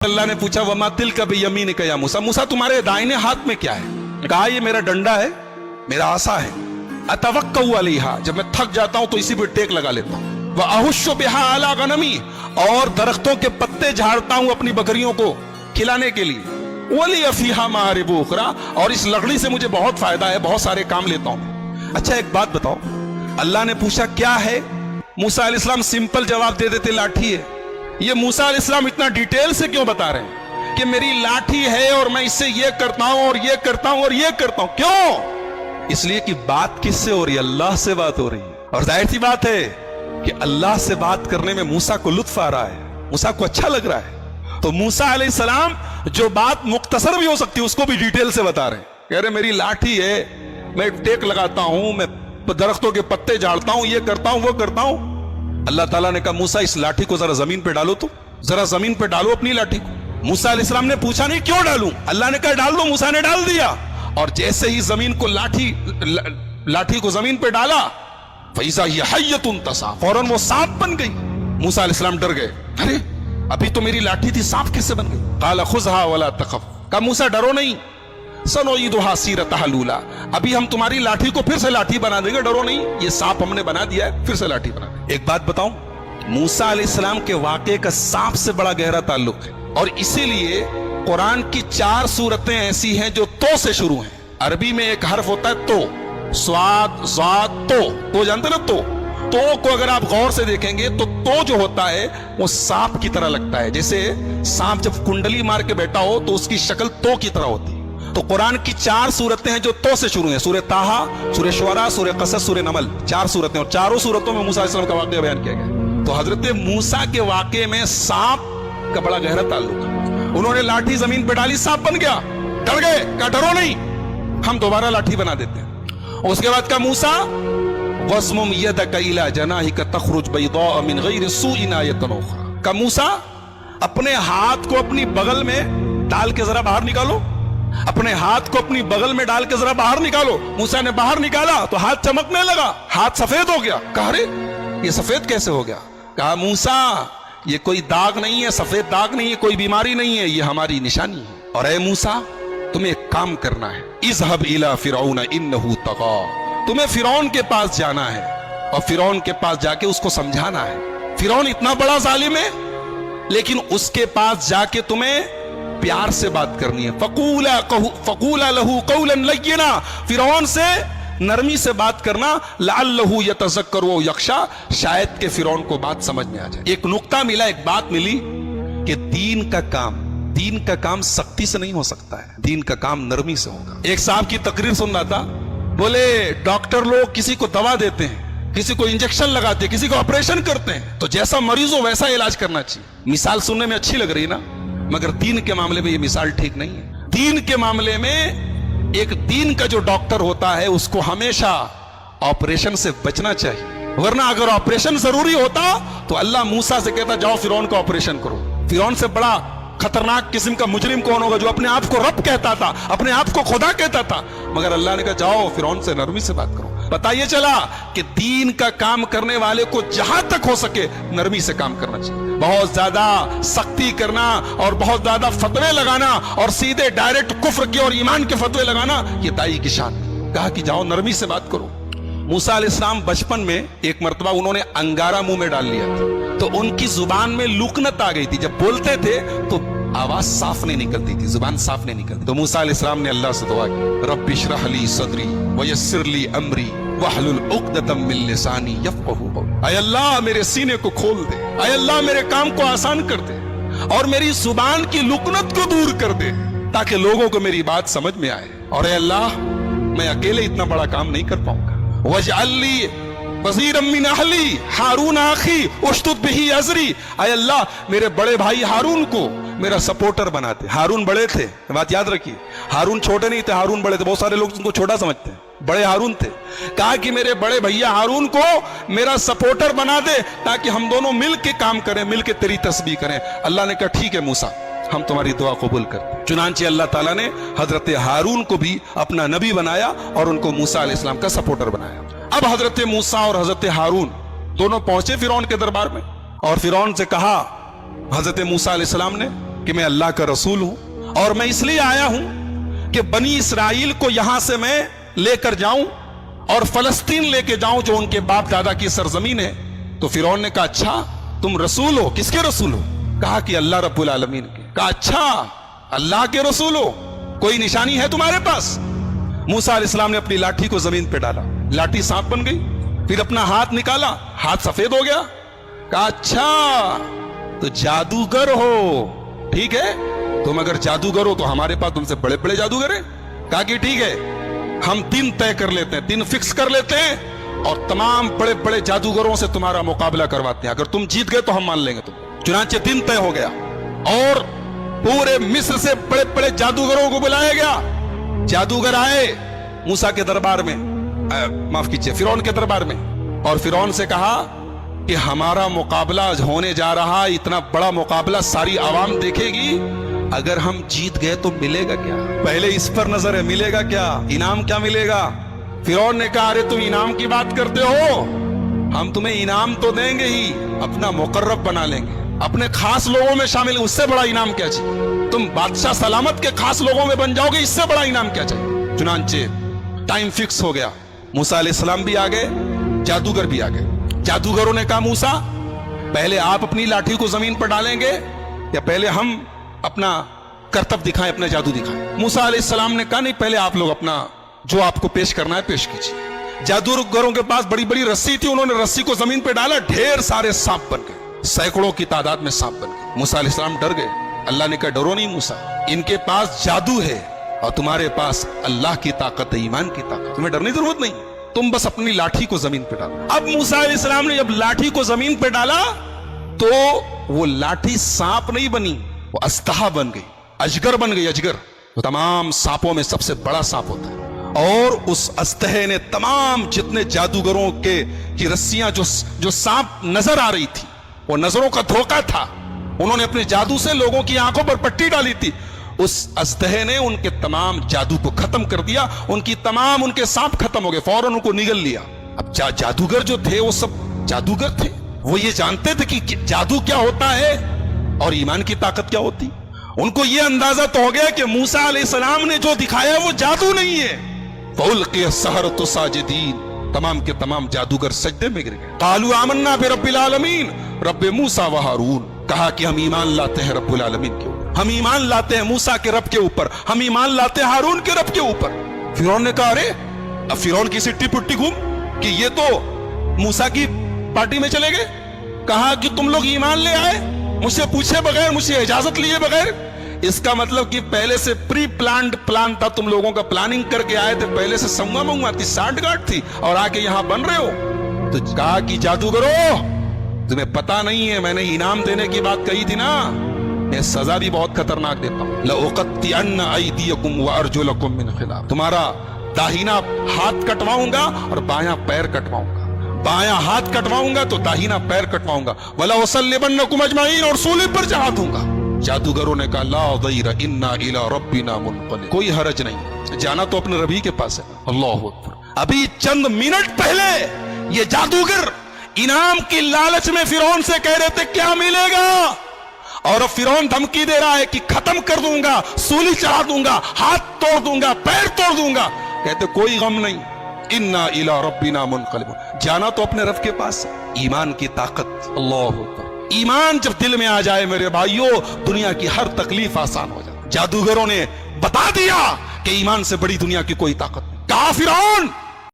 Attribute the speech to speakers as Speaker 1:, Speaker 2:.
Speaker 1: अल्लाह ने पूछा वमा तिल्का बियमीनिका या मूसा, मूसा तुम्हारे दाहिने हाथ में क्या है? कहा ये मेरा डंडा है, मेरा आसा है। अतवक्कउ अलैहा, जब मैं थक जाता हूं तो इसी पे टेक लगा लेता हूं। व अहुश्शु बिहा अला गनमी, और दरख्तों के पत्ते झाड़ता हूं अपनी बकरियों को खिलाने के लिए। वली फीहा मारिब उखरा, और इस लकड़ी से मुझे बहुत फायदा है, बहुत सारे काम लेता हूं। अच्छा एक बात बताओ, अल्लाह ने पूछा क्या है, मूसा अलैहिस्सलाम सिंपल जवाब दे देते लाठी है। ये मूसा अलैहिस्सलाम इतना डिटेल से क्यों बता रहे हैं कि मेरी लाठी है और मैं इससे ये करता हूं और ये करता हूं और ये करता हूं? क्यों? इसलिए कि बात किससे हो रही है? अल्लाह से बात हो रही है। और जाहिर सी बात है कि अल्लाह से बात करने में मूसा को लुत्फ आ रहा है, मूसा को अच्छा लग रहा है। तो मूसा अलैहिस्सलाम जो बात मुख्तसर भी हो सकती है उसको भी डिटेल से बता रहे हैं। कह रहे मेरी लाठी है, मैं टेक लगाता हूं, मैं दरख्तों के पत्ते झाड़ता हूं, ये करता हूं, वो करता हूं। अल्लाह ताला ने कहा मूसा इस लाठी को जरा जमीन पे डालो, तो जरा जमीन पे डालो अपनी लाठी को। मूसा अलैहिस्सलाम ने पूछा नहीं क्यों डालूं, अल्लाह ने कहा डाल दो, मूसा ने डाल दिया। और जैसे ही जमीन को लाठी को जमीन पे डाला, फैज़ा हिय हय्यतुन तसा, फौरन वो सांप बन गई। मूसा अलैहिस्सलाम डर गए, अरे अभी तो मेरी लाठी थी, सांप कैसे बन गई? क़ाल खुज़हा वला तख़फ़, कहा मूसा डरो नहीं, सनुईदुहा सीरतहा लूला, अभी हम तुम्हारी लाठी को फिर से लाठी बना देंगे, डरो नहीं, ये सांप हमने बना दिया है, फिर से लाठी बना देंगे। एक बात बताऊं, मूसा अलैहिस्सलाम के वाक़े का सांप से बड़ा गहरा ताल्लुक है, और इसीलिए कुरान की 4 सूरतें ऐसी हैं जो तो से शुरू हैं। अरबी में एक हर्फ होता है तो, स्वाद ज़ात तो जानते ना, तो को अगर आप गौर से देखेंगे तो जो होता है वो सांप की तरह लगता है। जैसे सांप जब कुंडली मार के बैठा हो तो उसकी शक्ल तो की तरह होती है। तो कुरान की 4 सूरतें हैं जो तो से शुरू हैं, सूरह ताहा, सूरह शुअरा, सूरह क़सस, सूरह नमल, 4 सूरतें, और चारों सूरतों में मूसा अलैहिस्सलाम का वाक़या बयान किया गया। तो हजरत मूसा के वाक़े में सांप का बड़ा गहरा ताल्लुक है। उन्होंने लाठी जमीन पे डाली, सांप बन गया, डर गए, कहा डरो नहीं, हम दोबारा लाठी बना देते हैं। उसके बाद का मूसा वस्मुम यदका इला जनाहिका तखरुज बैदा मिन गैरि सूइन आयतन उखरा, का मूसा अपने हाथ को अपनी बगल में डाल के जरा बाहर निकालो, अपने हाथ को अपनी बगल में डाल के जरा बाहर निकालो। मूसा ने बाहर निकाला तो हाथ चमकने लगा, हाथ सफेद हो गया। कहा अरे ये सफेद कैसे हो गया? कहा मूसा ये कोई दाग नहीं है, सफेद दाग नहीं है, कोई बीमारी नहीं है, ये हमारी निशानी है। और ऐ मूसा तुम्हें एक काम करना है, इज़हब इला फिरौन इन्नहु तग़ा, तुम्हें फिरौन के पास जाना है और फिरौन के पास जाके उसको समझाना है। फिरौन इतना बड़ा जालिम है, लेकिन उसके पास जाके तुम्हें प्यार से बात करनी है। फकूला लहू कौलन लय्यिना, फिरौन से नरमी से बात करना। लअल्लहु यतज़क्करु व यख्शा, शायद के फिरौन को बात समझ में आ जाए। एक नुक्ता मिला, एक बात मिली कि दीन का काम सख्ती से नहीं हो सकता है, दीन का काम नरमी से होगा। एक साहब की तकरीर सुन रहा था, बोले डॉक्टर लोग किसी को दवा देते हैं, किसी को इंजेक्शन लगाते हैं, किसी को ऑपरेशन करते हैं, तो जैसा मरीज हो वैसा इलाज करना चाहिए। मिसाल सुनने में अच्छी लग रही ना, मगर दीन के मामले में ये मिसाल ठीक नहीं है। दीन के मामले में एक दीन का जो डॉक्टर होता है उसको हमेशा ऑपरेशन से बचना चाहिए, वरना अगर ऑपरेशन जरूरी होता तो अल्लाह मूसा से कहता जाओ फिरौन का ऑपरेशन करो। फिरौन से बड़ा खतरनाक किस्म का मुजरिम कौन होगा? जो अपने आप को रब कहता था, अपने आप को खुदा कहता था। मगर अल्लाह ने कहा जाओ फिरौन से नरमी से बात करो। पता ये चला कि दीन का काम करने वाले को जहां तक हो सके नरमी से काम करना चाहिए। बहुत ज्यादा सख्ती करना और बहुत ज्यादा फतवे लगाना और सीधे डायरेक्ट कुफ्र के और ईमान के फतवे लगाना, ये दाई की शान। कहा कि जाओ नरमी से बात करो। मूसा अलैहिस्सलाम बचपन में एक मर्तबा उन्होंने अंगारा मुंह में डाल लिया था, तो उनकी जुबान में लुकनत आ गई थी। जब बोलते थे तो आवाज साफ नहीं निकलती थी, जुबान साफ नहीं निकलती। तो मूसा अलैहिस्सलाम ने अल्लाह से दुआ की, रब्बि इश्रह ली सदरी वयस्सिर ली अमरी वहलुल उक़दतम मिन लिसानी यफ़क़हू क़ौली। ऐ अल्लाह मेरे सीने को खोल दे, ऐ अल्लाह मेरे काम को आसान कर दे और मेरी जुबान की लुकनत को दूर कर दे, ताकि लोगों को मेरी बात समझ में आए। और ऐ अल्लाह मैं अकेले इतना बड़ा काम नहीं कर पाऊंगा। वजअल ली वज़ीरम मिन अहली हारून आखी उश्तुद बिही अज़री, ऐ अल्लाह मेरे बड़े भाई हारून को मेरा सपोर्टर बनाते। हारून बड़े थे, बात याद रखिए, हारून छोटे नहीं थे, हारून बड़े थे। बहुत सारे लोग उनको छोटा समझते हैं, बड़े हारून थे। कहा कि मेरे बड़े भैया हारून को मेरा सपोर्टर बना दे, ताकि हम दोनों मिल के काम करें, मिल के तेरी तस्बीह करें। अल्लाह ने कहा ठीक है मूसा, हम तुम्हारी दुआ कबूल करते। चुनांचे अल्लाह ताला ने हजरत हारून को भी अपना नबी बनाया और उनको मूसा अलैहिस्सलाम का सपोर्टर बनाया। अब हजरत मूसा और हजरत हारून दोनों पहुंचे फिरौन के दरबार में और फिरौन से कहा हजरत मूसा अलैहिस्सलाम ने کہ میں اللہ کا رسول ہوں اور میں اس لیے آیا ہوں کہ بنی اسرائیل کو یہاں سے میں لے کر جاؤں اور فلسطین لے کے جاؤں جو ان کے باپ دادا کی سرزمین ہے. تو فرعون نے کہا اچھا تم رسول ہو؟ کس کے رسول ہو؟ کہا کہ اللہ رب العالمین کے. کہا اچھا اللہ کے رسول ہو, کوئی نشانی ہے تمہارے پاس؟ موسیٰ علیہ السلام نے اپنی لاٹھی کو زمین پہ ڈالا, لاٹھی سانپ بن گئی. پھر اپنا ہاتھ نکالا, ہاتھ سفید ہو گیا. کہا اچھا تو جادوگر ہو, ٹھیک ہے, تم اگر جادوگر ہو تو ہمارے پاس تم سے بڑے بڑے جادوگر ہیں. کہا کہ ٹھیک ہے, ہم دن طے کر لیتے ہیں, دن فکس کر لیتے ہیں اور تمام بڑے بڑے جادوگروں سے تمہارا مقابلہ کرواتے ہیں, اگر تم جیت گئے تو ہم مان لیں گے تم. چنانچہ دن طے ہو گیا اور پورے مصر سے بڑے بڑے جادوگروں کو بلایا گیا. جادوگر آئے موسیٰ کے دربار میں, معاف کیجئے فرعون کے دربار میں, اور فرعون سے کہا کہ ہمارا مقابلہ ہونے جا رہا, اتنا بڑا مقابلہ ساری عوام دیکھے گی, اگر ہم جیت گئے تو ملے گا کیا؟ پہلے اس پر نظر ہے, ملے گا کیا, انعام کیا ملے گا؟ فرعون نے کہا ارے تم انعام کی بات کرتے ہو, ہم تمہیں انعام تو دیں گے ہی, اپنا مقرب بنا لیں گے, اپنے خاص لوگوں میں شامل, اس سے بڑا انعام کیا چاہیے؟ تم بادشاہ سلامت کے خاص لوگوں میں بن جاؤ گے, اس سے بڑا انعام کیا چاہیے؟ چنانچہ ٹائم فکس ہو گیا, موسیٰ علیہ السلام بھی آ گئے, جادوگر بھی آ گئے. جادوگروں نے کہا موسیٰ پہلے آپ اپنی لاٹھی کو زمین پر ڈالیں گے یا پہلے ہم اپنا کرتب دکھائیں, اپنا جادو دکھائیں؟ موسیٰ علیہ السلام نے کہا نہیں, پہلے آپ لوگ اپنا جو آپ کو پیش کرنا ہے پیش کیجیے. جادوگروں کے پاس بڑی بڑی رسی تھی, انہوں نے رسی کو زمین پہ ڈالا, ڈھیر سارے سانپ بن گئے, سینکڑوں کی تعداد میں سانپ بن گئے. موسیٰ علیہ السلام ڈر گئے. اللہ نے کہا ڈرو نہیں موسیٰ, ان کے پاس جادو ہے اور تمہارے پاس اللہ کی طاقت ہے, ایمان کی طاقت, تمہیں ڈرنے کی ضرورت نہیں, تم بس اپنی لاٹھی کو زمین پہ ڈالو. اب موسیٰ علیہ السلام نے جب لاٹھی کو زمین پہ ڈالا تو وہ لاٹھی سانپ نہیں بنی, وہ استہا بن گئی, اجگر بن گئی. اجگر تمام سانپوں میں سب سے بڑا سانپ ہوتا ہے, اور اس استہے نے تمام جتنے جادوگروں کی رسیاں جو سانپ نظر آ رہی تھی, وہ نظروں کا دھوکہ تھا, انہوں نے اپنے جادو سے لوگوں کی آنکھوں پر پٹی ڈالی تھی, اس استہے نے ان کے تمام جادو کو ختم کر دیا, ان کے سانپ ختم ہو گئے, فوراً ان کو نگل لیا. اب جادوگر جو تھے وہ سب جادوگر تھے, وہ یہ جانتے تھے کہ جادو کیا ہوتا ہے اور ایمان کی طاقت کیا ہوتی. ان کو یہ اندازہ تو ہو گیا کہ موسیٰ علیہ السلام نے جو دکھایا وہ جادو نہیں ہے. فَأُلْقِيَ السَّحَرَةُ سَاجِدِينَ, تمام کے تمام جادوگر سجدے میں گر گئے. قَالُوا آمَنَّا بِرَبِّ الْعَالَمِينَ, رب موسیٰ و ہارون. کہا کہ ہم ایمان لاتے ہیں رب العالمین کے اوپر, ہم ایمان لاتے ہیں موسیٰ کے رب کے اوپر, ہم ایمان لاتے ہیں ہارون کے رب کے اوپر. فرعون نے کہا ارے, اب فرعون کی سٹی پٹی گھوم کہ یہ تو موسیٰ کی پارٹی میں چلے گئے. کہا کہ تم لوگ ایمان لے آئے مجھ سے پوچھے بغیر, مجھ سے اجازت لیے بغیر, اس کا مطلب کہ پہلے سے پری پلانڈ پلان تھا, تم لوگوں کا پلاننگ کر کے آئے تھے, پہلے سے سنگا منگوا تھی, سانٹ گاٹ تھی, اور آ کے یہاں بن رہے ہو. تو کہا کہ جادوگرو تمہیں پتا نہیں ہے, میں نے انعام دینے کی بات کہی تھی نا, میں سزا بھی بہت خطرناک دیتا ہوں. لَأُقَطِّعَنَّ أَيْدِيَكُمْ وَأَرْجُلَكُمْ مِنْ خِلَافٍ, تمہارا داہنا ہاتھ کٹواؤں گا اور بایاں پیر کٹواؤں گا, بایاں ہاتھ کٹواؤں گا تو داہنا پیر کٹواؤں گا. وَلَأُصَلِّبَنَّكُمْ أَجْمَعِينَ, اور سولی پر چڑھا دوں گا. جادوگروں نے کہا لا ضیر انا الی ربنا منقلب, کوئی حرج نہیں, جانا تو اپنے ربی کے پاس ہے. اللہ اکبر. ابھی چند منٹ پہلے یہ جادوگر انعام کی لالچ میں فرعون سے کہہ رہے تھے کیا ملے گا, اور اب فرعون دھمکی دے رہا ہے کہ ختم کر دوں گا, سولی چڑھا دوں گا, ہاتھ توڑ دوں گا, پیر توڑ دوں گا. کہتے کوئی غم نہیں, انا الی ربنا منقلب, جانا تو اپنے رب کے پاس ہے. ایمان کی طاقت, اللہ اکبر. ایمان جب دل میں آ جائے میرے بھائیوں, دنیا کی ہر تکلیف آسان ہو جائے. جادوگروں نے بتا دیا کہ ایمان سے بڑی دنیا کی کوئی طاقت نہیں. کہا فرعون